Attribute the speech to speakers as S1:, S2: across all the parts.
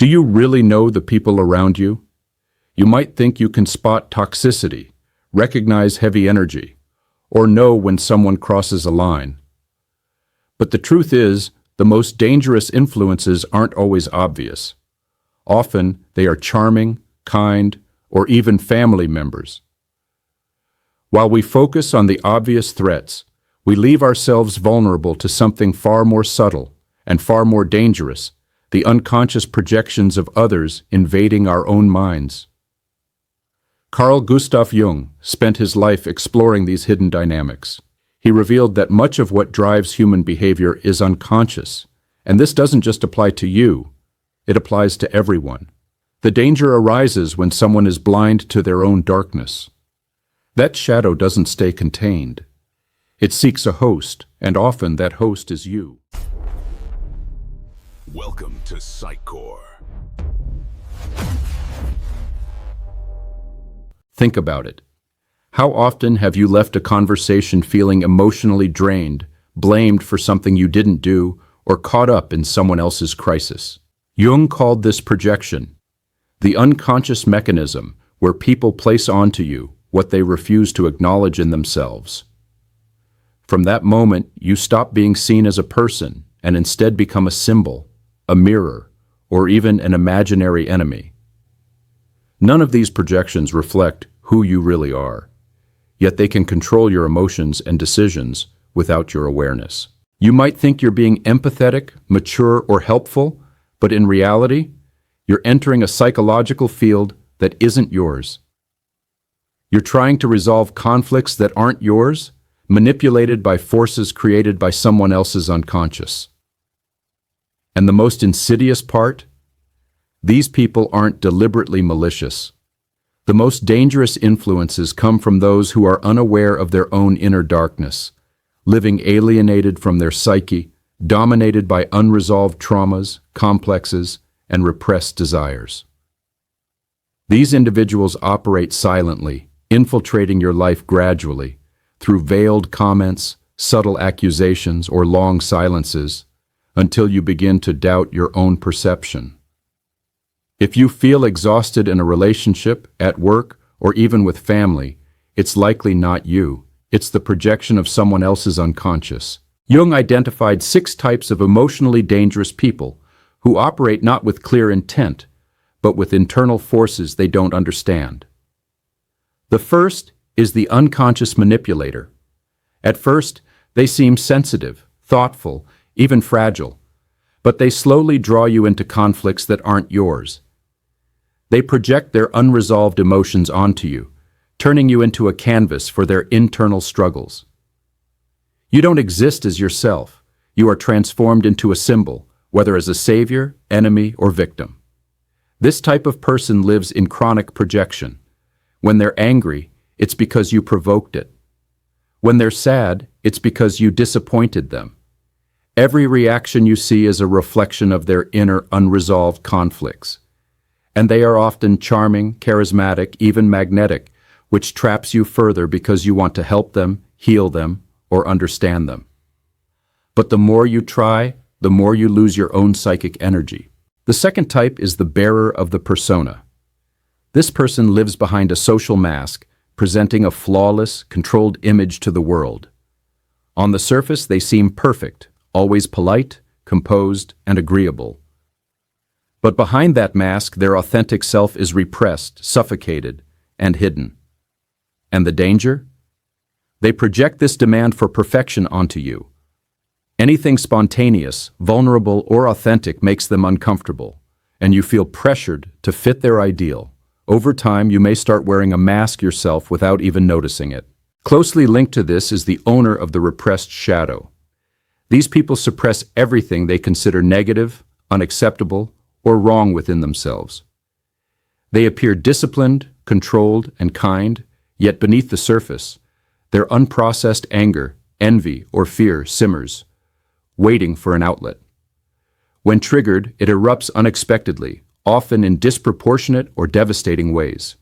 S1: Do you really know the people around you? You might think you can spot toxicity, recognize heavy energy, or know when someone crosses a line. But the truth is, the most dangerous influences aren't always obvious. Often, they are charming, kind, or even family members. While we focus on the obvious threats, we leave ourselves vulnerable to something far more subtle and far more dangerous, the unconscious projections of others invading our own minds. Carl Jung spent his life exploring these hidden dynamics. He revealed that much of what drives human behavior is unconscious, and this doesn't just apply to you, it applies to everyone. The danger arises when someone is blind to their own darkness. That shadow doesn't stay contained. It seeks a host, and often that host is you.
S2: Welcome to PsychCore.
S1: Think about it. How often have you left a conversation feeling emotionally drained, blamed for something you didn't do, or caught up in someone else's crisis? Jung called this projection, the unconscious mechanism where people place onto you what they refuse to acknowledge in themselves. From that moment, you stop being seen as a person and instead become a symbol, a mirror, or even an imaginary enemy. None of these projections reflect who you really are, yet they can control your emotions and decisions without your awareness. You might think you're being empathetic, mature, or helpful, but in reality, you're entering a psychological field that isn't yours. You're trying to resolve conflicts that aren't yours, manipulated by forces created by someone else's unconscious. And the most insidious part? These people aren't deliberately malicious. The most dangerous influences come from those who are unaware of their own inner darkness, living alienated from their psyche, dominated by unresolved traumas, complexes, and repressed desires. These individuals operate silently, infiltrating your life gradually, through veiled comments, subtle accusations, or long silences, until you begin to doubt your own perception. If you feel exhausted in a relationship, at work, or even with family, it's likely not you. It's the projection of someone else's unconscious. Jung identified 6 types of emotionally dangerous people who operate not with clear intent, but with internal forces they don't understand. The first is the unconscious manipulator. At first, they seem sensitive, thoughtful, even fragile, but they slowly draw you into conflicts that aren't yours. They project their unresolved emotions onto you, turning you into a canvas for their internal struggles. You don't exist as yourself. You are transformed into a symbol, whether as a savior, enemy, or victim. This type of person lives in chronic projection. When they're angry, it's because you provoked it. When they're sad, it's because you disappointed them. Every reaction you see is a reflection of their inner unresolved conflicts. And they are often charming, charismatic, even magnetic, which traps you further because you want to help them, heal them, or understand them. But the more you try, the more you lose your own psychic energy. The second type is the bearer of the persona. This person lives behind a social mask, presenting a flawless, controlled image to the world. On the surface, they seem perfect, always polite, composed, and agreeable. But behind that mask, their authentic self is repressed, suffocated, and hidden. And the danger? They project this demand for perfection onto you. Anything spontaneous, vulnerable, or authentic makes them uncomfortable, and you feel pressured to fit their ideal. Over time, you may start wearing a mask yourself without even noticing it. Closely linked to this is the owner of the repressed shadow. These people suppress everything they consider negative, unacceptable, or wrong within themselves. They appear disciplined, controlled, and kind, yet beneath the surface, their unprocessed anger, envy, or fear simmers, waiting for an outlet. When triggered, it erupts unexpectedly, often in disproportionate or devastating ways.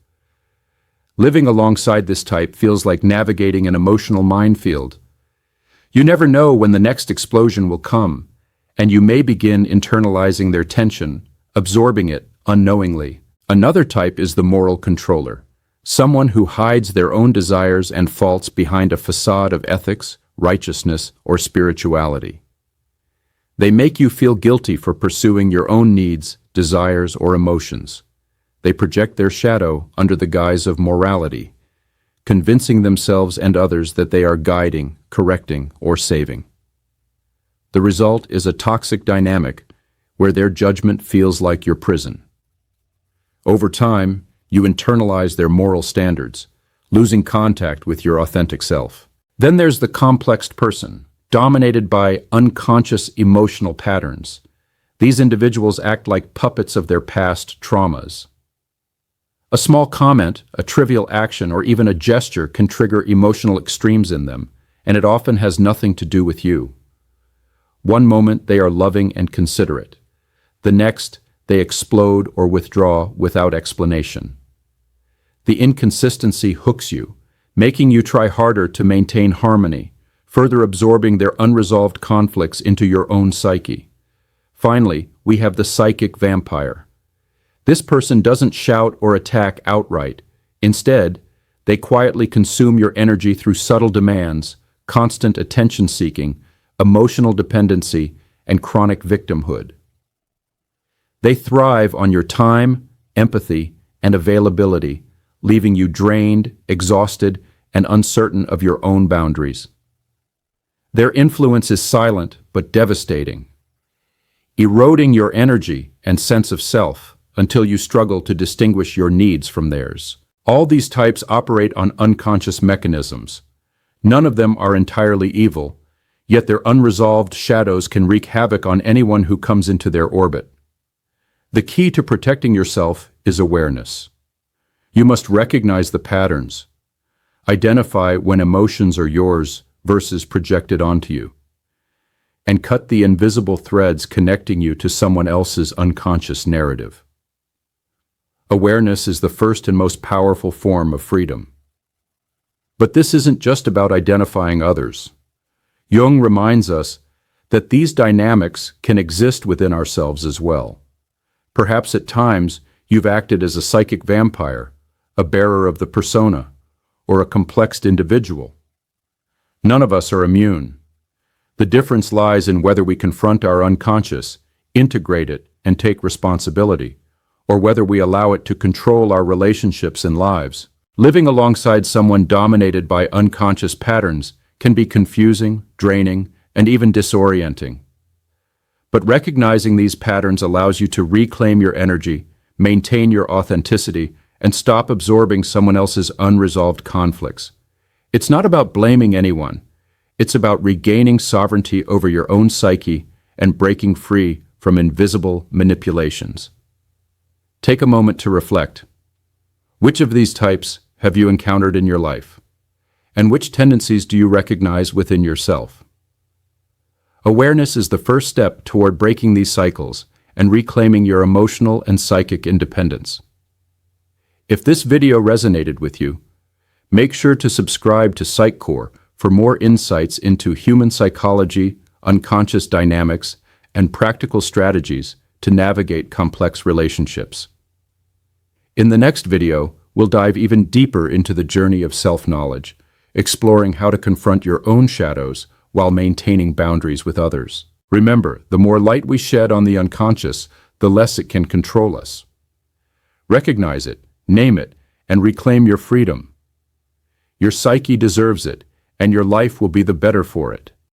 S1: Living alongside this type feels like navigating an emotional minefield. You never know when the next explosion will come, and you may begin internalizing their tension, absorbing it unknowingly. Another type is the moral controller, someone who hides their own desires and faults behind a facade of ethics, righteousness, or spirituality. They make you feel guilty for pursuing your own needs, desires, or emotions. They project their shadow under the guise of morality, convincing themselves and others that they are guiding, correcting, or saving. The result is a toxic dynamic where their judgment feels like your prison. Over time, you internalize their moral standards, losing contact with your authentic self. Then there's the complexed person, dominated by unconscious emotional patterns. These individuals act like puppets of their past traumas. A small comment, a trivial action, or even a gesture can trigger emotional extremes in them, and it often has nothing to do with you. One moment they are loving and considerate. The next, they explode or withdraw without explanation. The inconsistency hooks you, making you try harder to maintain harmony, further absorbing their unresolved conflicts into your own psyche. Finally, we have the psychic vampire. This person doesn't shout or attack outright. Instead, they quietly consume your energy through subtle demands, constant attention-seeking, emotional dependency, and chronic victimhood. They thrive on your time, empathy, and availability, leaving you drained, exhausted, and uncertain of your own boundaries. Their influence is silent but devastating, eroding your energy and sense of self until you struggle to distinguish your needs from theirs. All these types operate on unconscious mechanisms. None of them are entirely evil, yet their unresolved shadows can wreak havoc on anyone who comes into their orbit. The key to protecting yourself is awareness. You must recognize the patterns. Identify when emotions are yours versus projected onto you, and cut the invisible threads connecting you to someone else's unconscious narrative. Awareness is the first and most powerful form of freedom. But this isn't just about identifying others. Jung reminds us that these dynamics can exist within ourselves as well. Perhaps at times you've acted as a psychic vampire, a bearer of the persona, or a complexed individual. None of us are immune. The difference lies in whether we confront our unconscious, integrate it, and take responsibility, or whether we allow it to control our relationships and lives. Living alongside someone dominated by unconscious patterns can be confusing, draining, and even disorienting. But recognizing these patterns allows you to reclaim your energy, maintain your authenticity, and stop absorbing someone else's unresolved conflicts. It's not about blaming anyone. It's about regaining sovereignty over your own psyche and breaking free from invisible manipulations. Take a moment to reflect. Which of these types have you encountered in your life? And which tendencies do you recognize within yourself? Awareness is the first step toward breaking these cycles and reclaiming your emotional and psychic independence. If this video resonated with you, make sure to subscribe to PsychCore for more insights into human psychology, unconscious dynamics, and practical strategies to navigate complex relationships. In the next video, we'll dive even deeper into the journey of self-knowledge, exploring how to confront your own shadows while maintaining boundaries with others. Remember, the more light we shed on the unconscious, the less it can control us. Recognize it, name it, and reclaim your freedom. Your psyche deserves it, and your life will be the better for it.